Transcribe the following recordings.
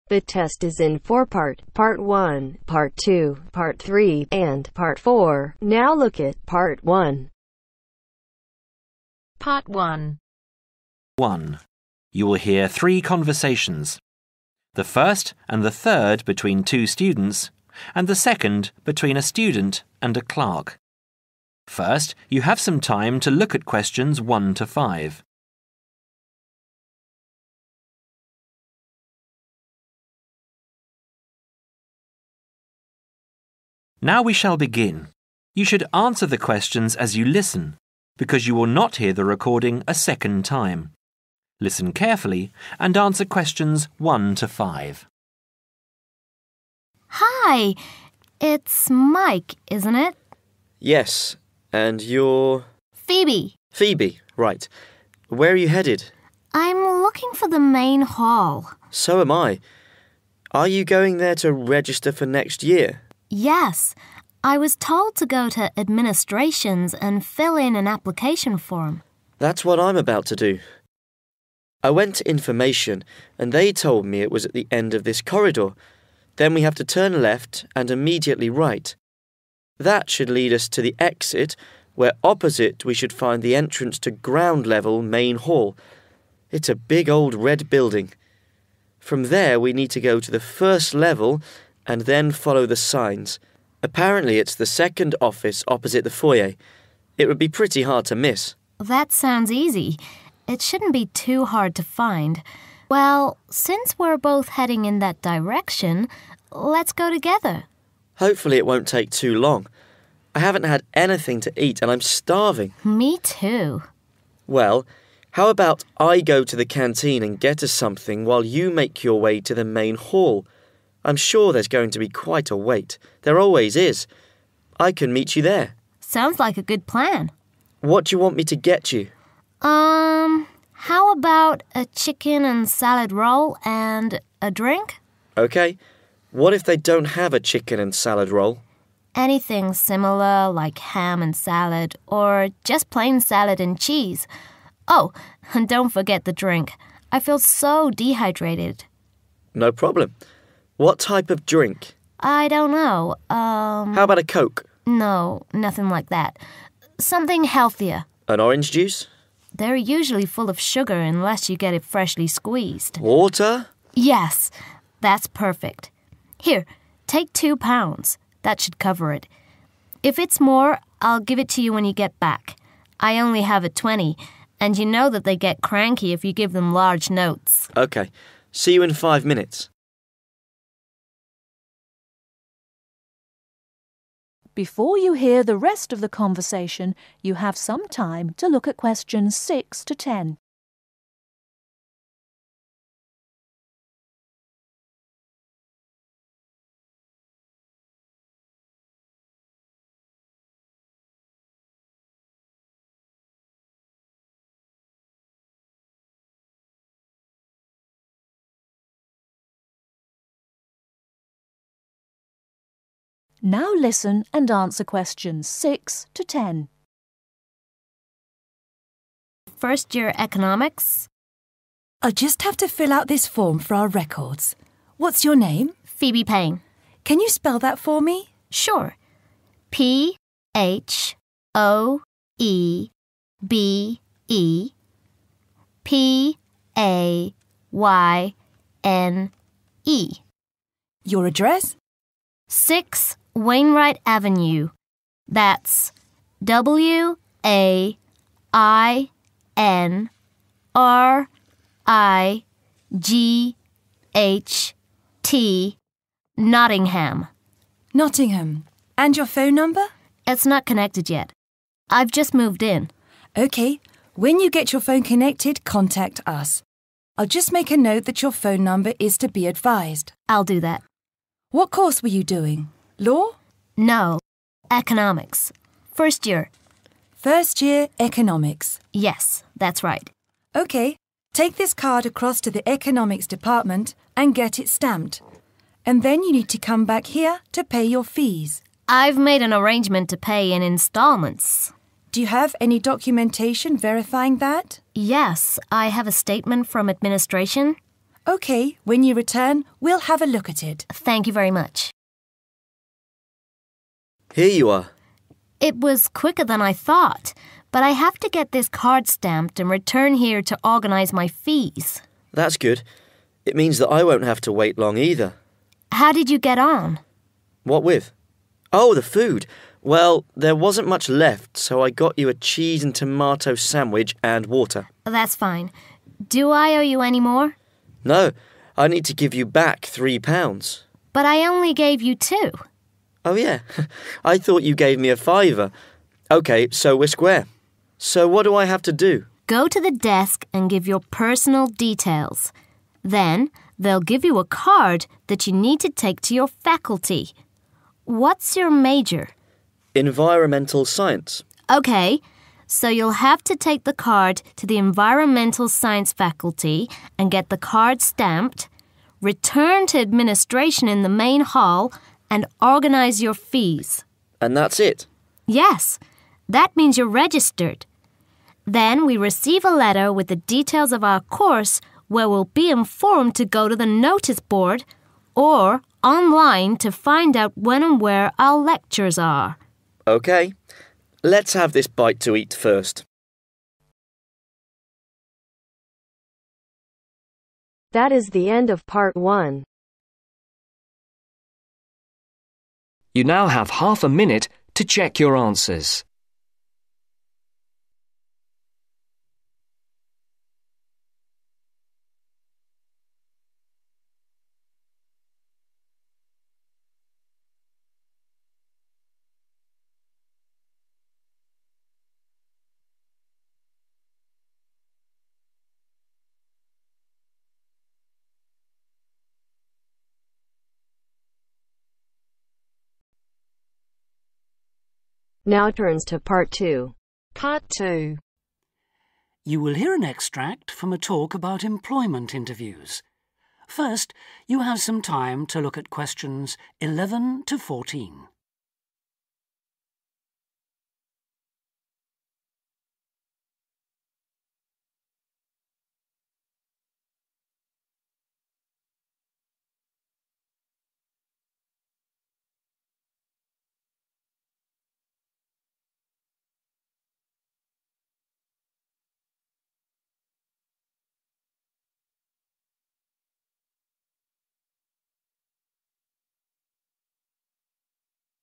The test is in 4-part, Part 1, Part 2, Part 3, and Part 4. Now look at Part 1. Part 1. 1. You will hear 3 conversations. The first and the third between 2 students, and the second between a student and a clerk. First, you have some time to look at questions 1 to 5. Now we shall begin. You should answer the questions as you listen, because you will not hear the recording a second time. Listen carefully and answer questions 1 to 5. Hi, it's Mike, isn't it? Yes, and you're... Phoebe. Phoebe, right. Where are you headed? I'm looking for the main hall. So am I. Are you going there to register for next year? Yes, I was told to go to administrations and fill in an application form. That's what I'm about to do. I went to information and they told me it was at the end of this corridor. Then we have to turn left and immediately right. That should lead us to the exit, where opposite we should find the entrance to ground level main hall. It's a big old red building. From there we need to go to the first level and then follow the signs. Apparently it's the second office opposite the foyer. It would be pretty hard to miss. That sounds easy. It shouldn't be too hard to find. Well, since we're both heading in that direction, let's go together. Hopefully it won't take too long. I haven't had anything to eat and I'm starving. Me too. Well, how about I go to the canteen and get us something while you make your way to the main hall? I'm sure there's going to be quite a wait. There always is. I can meet you there. Sounds like a good plan. What do you want me to get you? How about a chicken and salad roll and a drink? Okay. What if they don't have a chicken and salad roll? Anything similar, like ham and salad, or just plain salad and cheese. Oh, and don't forget the drink. I feel so dehydrated. No problem. What type of drink? I don't know. How about a Coke? No, nothing like that. Something healthier. An orange juice? They're usually full of sugar unless you get it freshly squeezed. Water? Yes, that's perfect. Here, take £2. That should cover it. If it's more, I'll give it to you when you get back. I only have a 20, and you know that they get cranky if you give them large notes. Okay. See you in 5 minutes. Before you hear the rest of the conversation, you have some time to look at questions 6 to 10. Now listen and answer questions 6 to 10. First year economics. I'll just have to fill out this form for our records. What's your name? Phoebe Payne. Can you spell that for me? Sure. P-H-O-E-B-E-P-A-Y-N-E. Your address? 6 Wainwright Avenue. That's W-A-I-N-R-I-G-H-T, Nottingham. Nottingham. And your phone number? It's not connected yet. I've just moved in. Okay. When you get your phone connected, contact us. I'll just make a note that your phone number is to be advised. I'll do that. What course were you doing? Law? No. Economics. First year. First year economics. Yes, that's right. Okay. Take this card across to the economics department and get it stamped. And then you need to come back here to pay your fees. I've made an arrangement to pay in installments. Do you have any documentation verifying that? Yes, I have a statement from administration. OK, when you return, we'll have a look at it. Thank you very much. Here you are. It was quicker than I thought, but I have to get this card stamped and return here to organise my fees. That's good. It means that I won't have to wait long either. How did you get on? What with? Oh, the food. Well, there wasn't much left, so I got you a cheese and tomato sandwich and water. That's fine. Do I owe you any more? No, I need to give you back £3. But I only gave you 2. Oh, yeah. I thought you gave me a £5. OK, so we're square. So what do I have to do? Go to the desk and give your personal details. Then they'll give you a card that you need to take to your faculty. What's your major? Environmental science. OK, so you'll have to take the card to the environmental science faculty and get the card stamped, return to administration in the main hall, and organise your fees. And that's it? Yes, that means you're registered. Then we receive a letter with the details of our course where we'll be informed to go to the notice board or online to find out when and where our lectures are. OK, let's have this bite to eat first. That is the end of part 1. You now have half a minute to check your answers. Now turns to part 2. Part 2. You will hear an extract from a talk about employment interviews. First, you have some time to look at questions 11 to 14.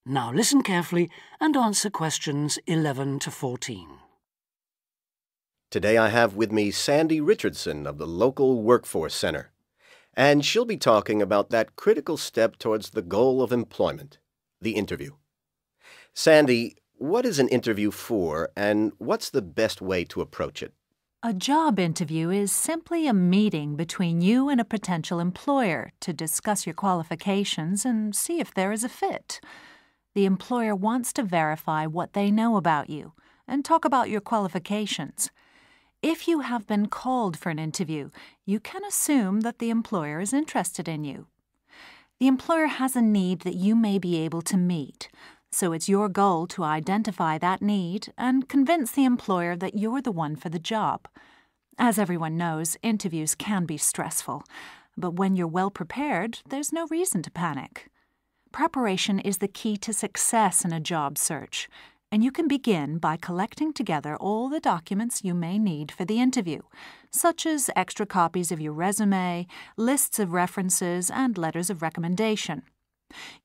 Now listen carefully and answer questions 11 to 14. Today I have with me Sandy Richardson of the local Workforce Center, and she'll be talking about that critical step towards the goal of employment, the interview. Sandy, what is an interview for, and what's the best way to approach it? A job interview is simply a meeting between you and a potential employer to discuss your qualifications and see if there is a fit. The employer wants to verify what they know about you and talk about your qualifications. If you have been called for an interview, you can assume that the employer is interested in you. The employer has a need that you may be able to meet, so it's your goal to identify that need and convince the employer that you're the one for the job. As everyone knows, interviews can be stressful, but when you're well prepared, there's no reason to panic. Preparation is the key to success in a job search, and you can begin by collecting together all the documents you may need for the interview, such as extra copies of your resume, lists of references, and letters of recommendation.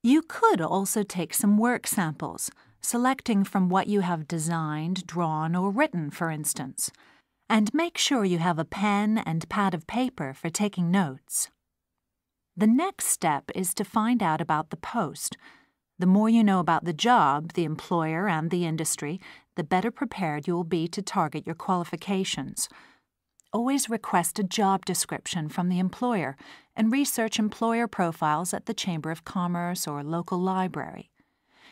You could also take some work samples, selecting from what you have designed, drawn, or written, for instance. And make sure you have a pen and pad of paper for taking notes. The next step is to find out about the post. The more you know about the job, the employer, and the industry, the better prepared you will be to target your qualifications. Always request a job description from the employer and research employer profiles at the Chamber of Commerce or local library.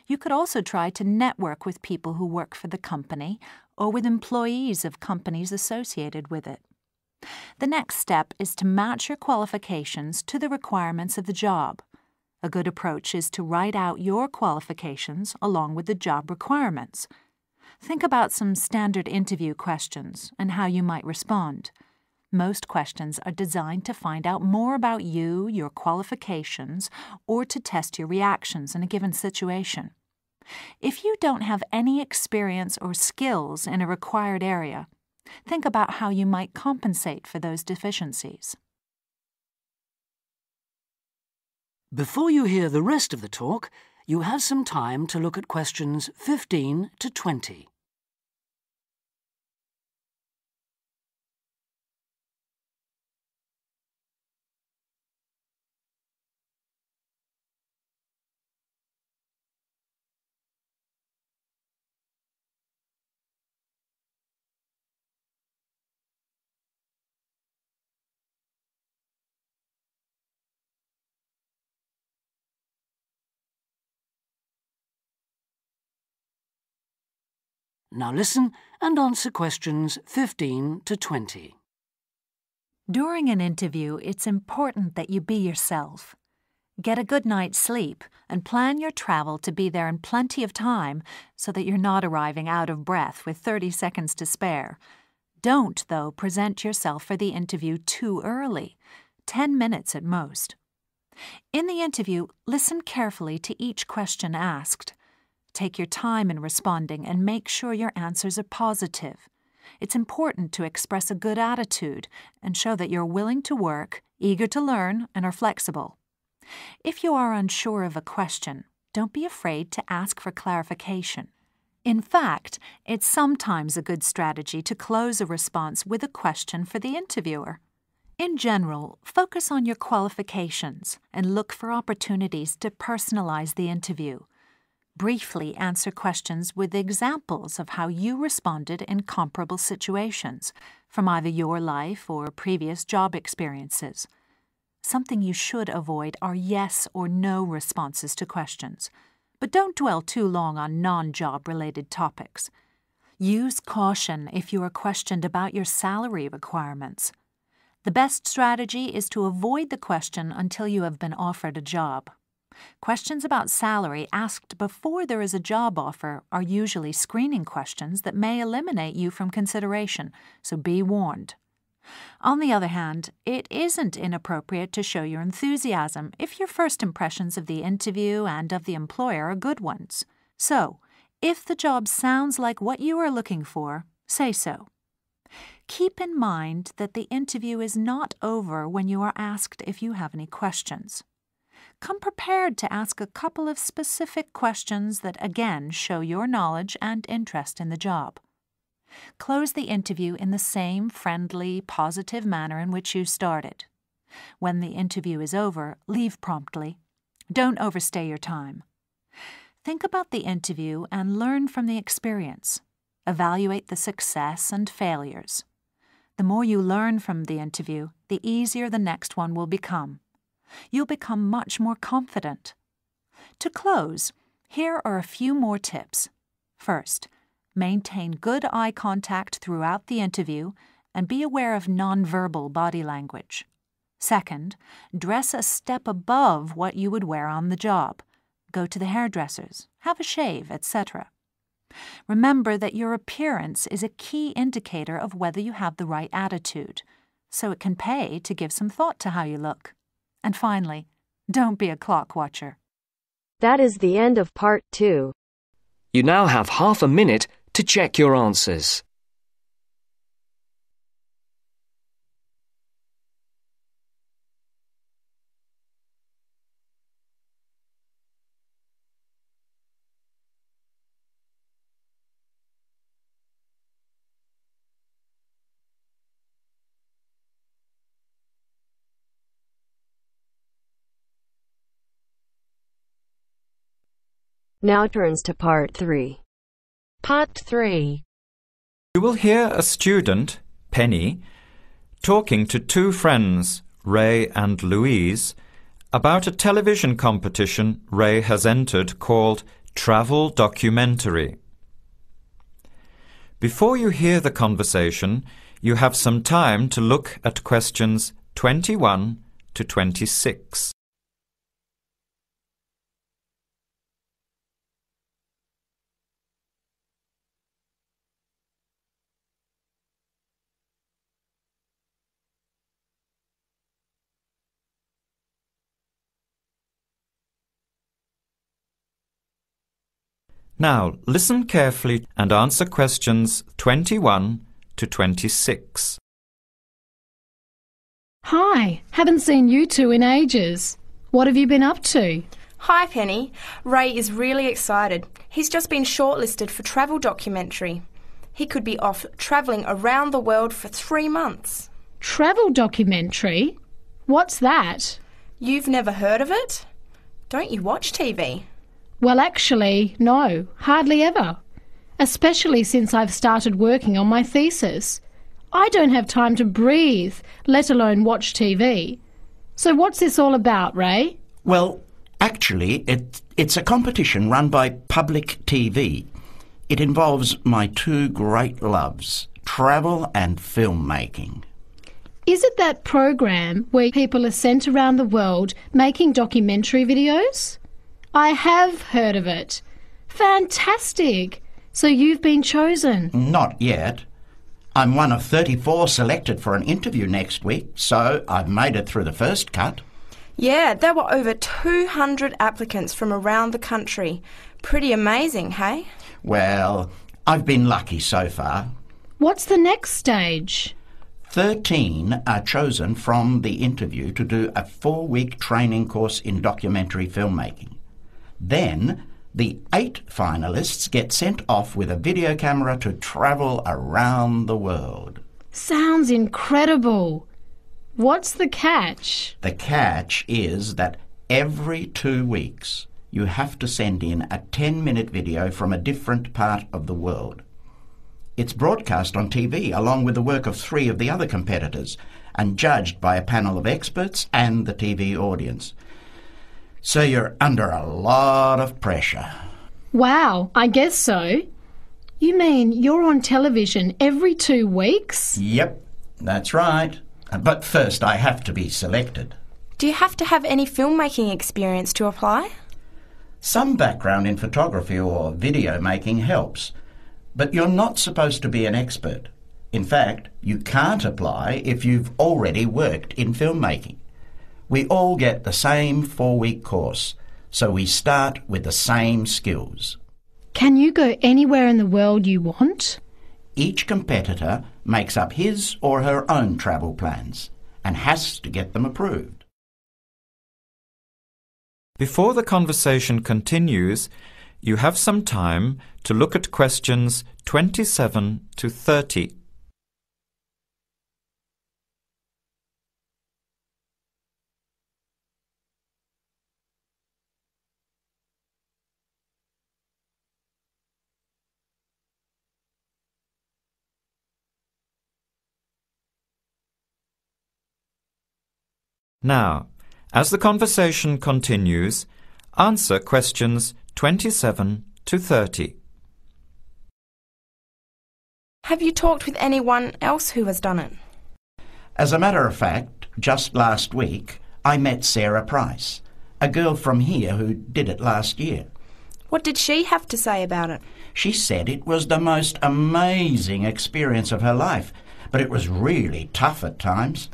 You could also try to network with people who work for the company or with employees of companies associated with it. The next step is to match your qualifications to the requirements of the job. A good approach is to write out your qualifications along with the job requirements. Think about some standard interview questions and how you might respond. Most questions are designed to find out more about you, your qualifications, or to test your reactions in a given situation. If you don't have any experience or skills in a required area, think about how you might compensate for those deficiencies. Before you hear the rest of the talk, you have some time to look at questions 15 to 20. Now listen and answer questions 15 to 20. During an interview, it's important that you be yourself. Get a good night's sleep and plan your travel to be there in plenty of time so that you're not arriving out of breath with 30 seconds to spare. Don't, though, present yourself for the interview too early, 10 minutes at most. In the interview, listen carefully to each question asked. Take your time in responding and make sure your answers are positive. It's important to express a good attitude and show that you're willing to work, eager to learn, and are flexible. If you are unsure of a question, don't be afraid to ask for clarification. In fact, it's sometimes a good strategy to close a response with a question for the interviewer. In general, focus on your qualifications and look for opportunities to personalize the interview. Briefly answer questions with examples of how you responded in comparable situations, from either your life or previous job experiences. Something you should avoid are yes or no responses to questions, but don't dwell too long on non-job related topics. Use caution if you are questioned about your salary requirements. The best strategy is to avoid the question until you have been offered a job. Questions about salary asked before there is a job offer are usually screening questions that may eliminate you from consideration, so be warned. On the other hand, it isn't inappropriate to show your enthusiasm if your first impressions of the interview and of the employer are good ones. So, if the job sounds like what you are looking for, say so. Keep in mind that the interview is not over when you are asked if you have any questions. Come prepared to ask a couple of specific questions that again show your knowledge and interest in the job. Close the interview in the same friendly, positive manner in which you started. When the interview is over, leave promptly. Don't overstay your time. Think about the interview and learn from the experience. Evaluate the success and failures. The more you learn from the interview, the easier the next one will become. You'll become much more confident. To close, here are a few more tips. First, maintain good eye contact throughout the interview and be aware of nonverbal body language. Second, dress a step above what you would wear on the job. Go to the hairdressers, have a shave, etc. Remember that your appearance is a key indicator of whether you have the right attitude, so it can pay to give some thought to how you look. And finally, don't be a clock watcher. That is the end of part 2. You now have half a minute to check your answers. Now turns to part 3. Part 3. You will hear a student, Penny, talking to two friends, Ray and Louise, about a television competition Ray has entered called Travel Documentary. Before you hear the conversation, you have some time to look at questions 21 to 26. Now, listen carefully and answer questions 21 to 26. Hi, haven't seen you two in ages. What have you been up to? Hi, Penny. Ray is really excited. He's just been shortlisted for travel documentary. He could be off travelling around the world for 3 months. Travel documentary? What's that? You've never heard of it? Don't you watch TV? Well, actually, no, hardly ever. Especially since I've started working on my thesis. I don't have time to breathe, let alone watch TV. So what's this all about, Ray? Well, actually, it's a competition run by public TV. It involves my two great loves, travel and filmmaking. Is it that program where people are sent around the world making documentary videos? I have heard of it. Fantastic! So you've been chosen? Not yet. I'm one of 34 selected for an interview next week, so I've made it through the first cut. Yeah, there were over 200 applicants from around the country. Pretty amazing, hey? Well, I've been lucky so far. What's the next stage? 13 are chosen from the interview to do a 4-week training course in documentary filmmaking. Then, the 8 finalists get sent off with a video camera to travel around the world. Sounds incredible. What's the catch? The catch is that every 2 weeks you have to send in a 10-minute video from a different part of the world. It's broadcast on TV along with the work of 3 of the other competitors and judged by a panel of experts and the TV audience. So you're under a lot of pressure. Wow, I guess so. You mean you're on television every 2 weeks? Yep, that's right. But first I have to be selected. Do you have to have any filmmaking experience to apply? Some background in photography or video making helps, but you're not supposed to be an expert. In fact, you can't apply if you've already worked in filmmaking. We all get the same 4-week course, so we start with the same skills. Can you go anywhere in the world you want? Each competitor makes up his or her own travel plans and has to get them approved. Before the conversation continues, you have some time to look at questions 27 to 30. Now, as the conversation continues, answer questions 27 to 30. Have you talked with anyone else who has done it? As a matter of fact, just last week, I met Sarah Price, a girl from here who did it last year. What did she have to say about it? She said it was the most amazing experience of her life, but it was really tough at times.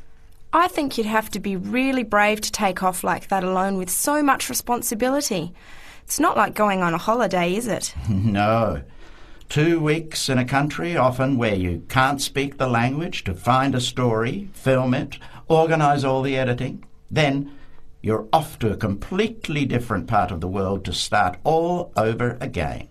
I think you'd have to be really brave to take off like that alone with so much responsibility. It's not like going on a holiday, is it? No. 2 weeks in a country, often where you can't speak the language, to find a story, film it, organise all the editing. Then you're off to a completely different part of the world to start all over again.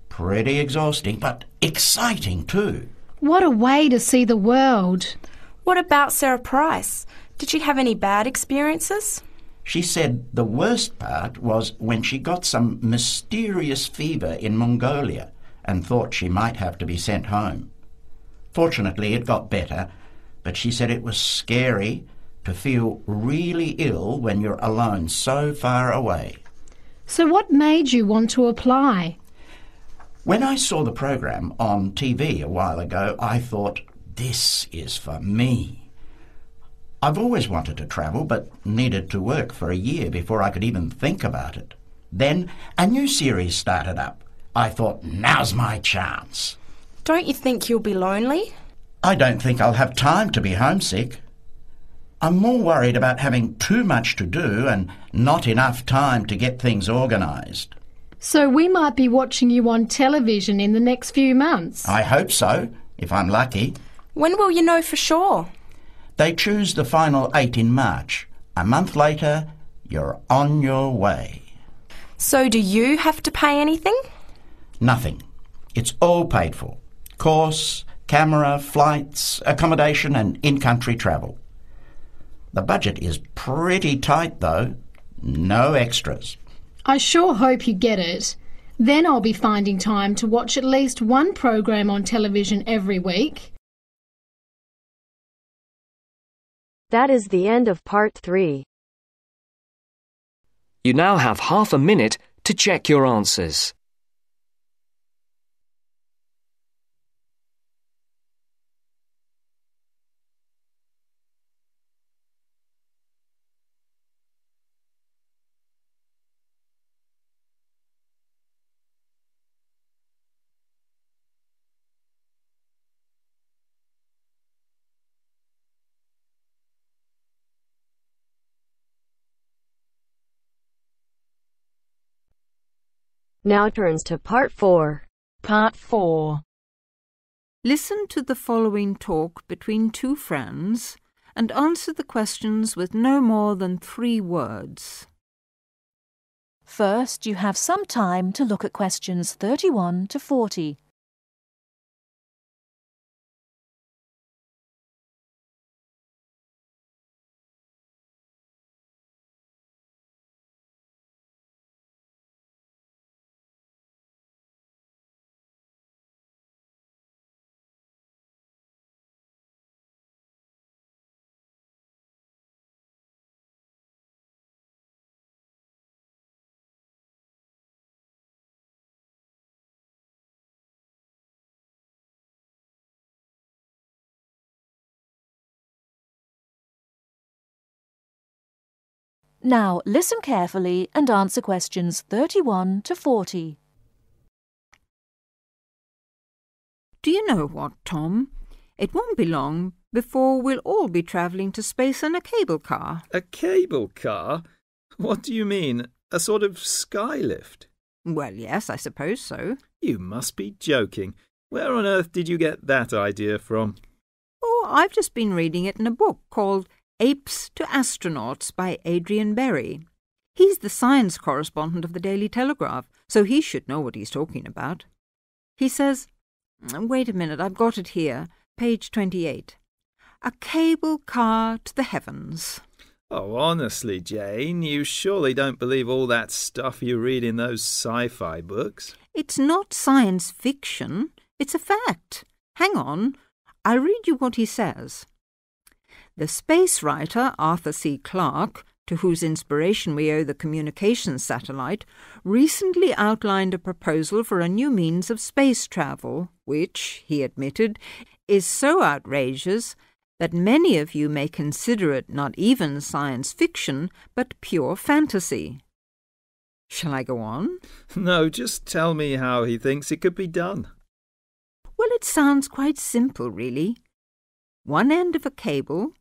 Pretty exhausting, but exciting too. What a way to see the world. What about Sarah Price? Did she have any bad experiences? She said the worst part was when she got some mysterious fever in Mongolia and thought she might have to be sent home. Fortunately, it got better, but she said it was scary to feel really ill when you're alone so far away. So what made you want to apply? When I saw the program on TV a while ago, I thought, this is for me. I've always wanted to travel, but needed to work for a year before I could even think about it. Then a new series started up. I thought, now's my chance. Don't you think you'll be lonely? I don't think I'll have time to be homesick. I'm more worried about having too much to do and not enough time to get things organised. So we might be watching you on television in the next few months. I hope so, if I'm lucky. When will you know for sure? They choose the final 8 in March. A month later, you're on your way. So do you have to pay anything? Nothing. It's all paid for. Course, camera, flights, accommodation and in-country travel. The budget is pretty tight, though. No extras. I sure hope you get it. Then I'll be finding time to watch at least one program on television every week. That is the end of part 3. You now have half a minute to check your answers. Now turns to part 4. Part 4. Listen to the following talk between two friends and answer the questions with no more than 3 words. First, you have some time to look at questions 31 to 40. Now, listen carefully and answer questions 31 to 40. Do you know what, Tom? It won't be long before we'll all be travelling to space in a cable car. A cable car? What do you mean? A sort of skylift? Well, yes, I suppose so. You must be joking. Where on earth did you get that idea from? Oh, I've just been reading it in a book called Apes to Astronauts by Adrian Berry. He's the science correspondent of the Daily Telegraph, so he should know what he's talking about. He says, wait a minute, I've got it here, page 28. A cable car to the heavens. Oh, honestly, Jane, you surely don't believe all that stuff you read in those sci-fi books? It's not science fiction, it's a fact. Hang on, I'll read you what he says. The space writer Arthur C. Clarke, to whose inspiration we owe the communications satellite, recently outlined a proposal for a new means of space travel, which, he admitted, is so outrageous that many of you may consider it not even science fiction, but pure fantasy. Shall I go on? No, just tell me how he thinks it could be done. Well, it sounds quite simple, really. One end of a cable,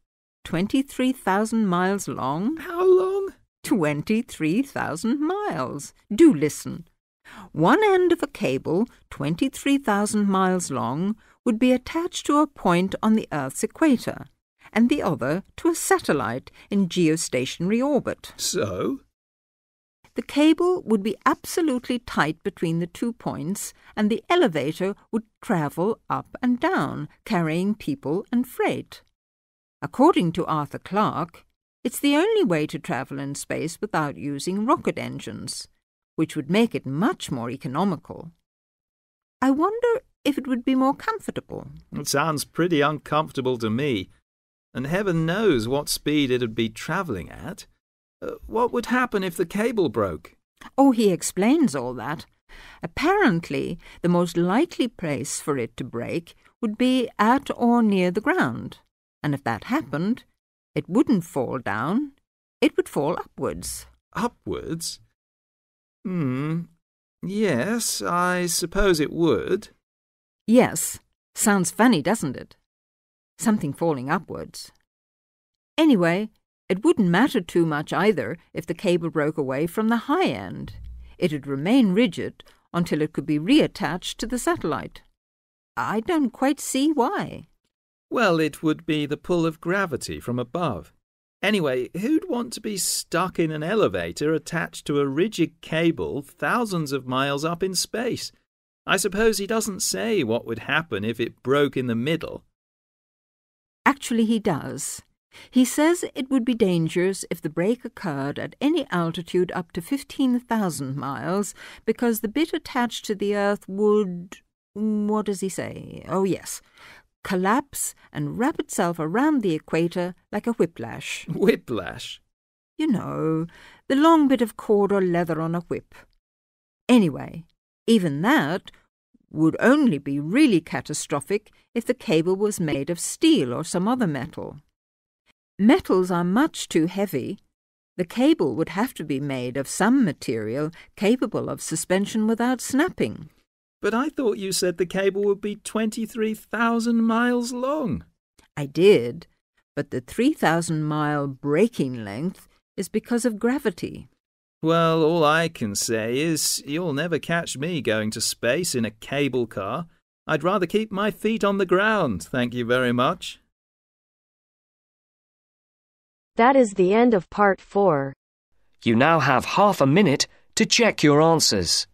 23,000 miles long. How long? 23,000 miles. Do listen. One end of a cable, 23,000 miles long, would be attached to a point on the Earth's equator, and the other to a satellite in geostationary orbit. So? The cable would be absolutely tight between the 2 points, and the elevator would travel up and down, carrying people and freight. According to Arthur Clarke, it's the only way to travel in space without using rocket engines, which would make it much more economical. I wonder if it would be more comfortable. It sounds pretty uncomfortable to me, and heaven knows what speed it'd be travelling at. What would happen if the cable broke? Oh, he explains all that. Apparently, the most likely place for it to break would be at or near the ground. And if that happened, it wouldn't fall down, it would fall upwards. Upwards? Yes, I suppose it would. Yes. Sounds funny, doesn't it? Something falling upwards. Anyway, it wouldn't matter too much either if the cable broke away from the high end. It'd remain rigid until it could be reattached to the satellite. I don't quite see why. Well, it would be the pull of gravity from above. Anyway, who'd want to be stuck in an elevator attached to a rigid cable thousands of miles up in space? I suppose he doesn't say what would happen if it broke in the middle. Actually, he does. He says it would be dangerous if the break occurred at any altitude up to 15,000 miles because the bit attached to the Earth would... what does he say? Oh, yes. Collapse and wrap itself around the equator like a whiplash. Whiplash? You know, the long bit of cord or leather on a whip. Anyway, even that would only be really catastrophic if the cable was made of steel or some other metal. Metals are much too heavy. The cable would have to be made of some material capable of suspension without snapping. But I thought you said the cable would be 23,000 miles long. I did, but the 3,000-mile breaking length is because of gravity. Well, all I can say is you'll never catch me going to space in a cable car. I'd rather keep my feet on the ground, thank you very much. That is the end of part 4. You now have half a minute to check your answers.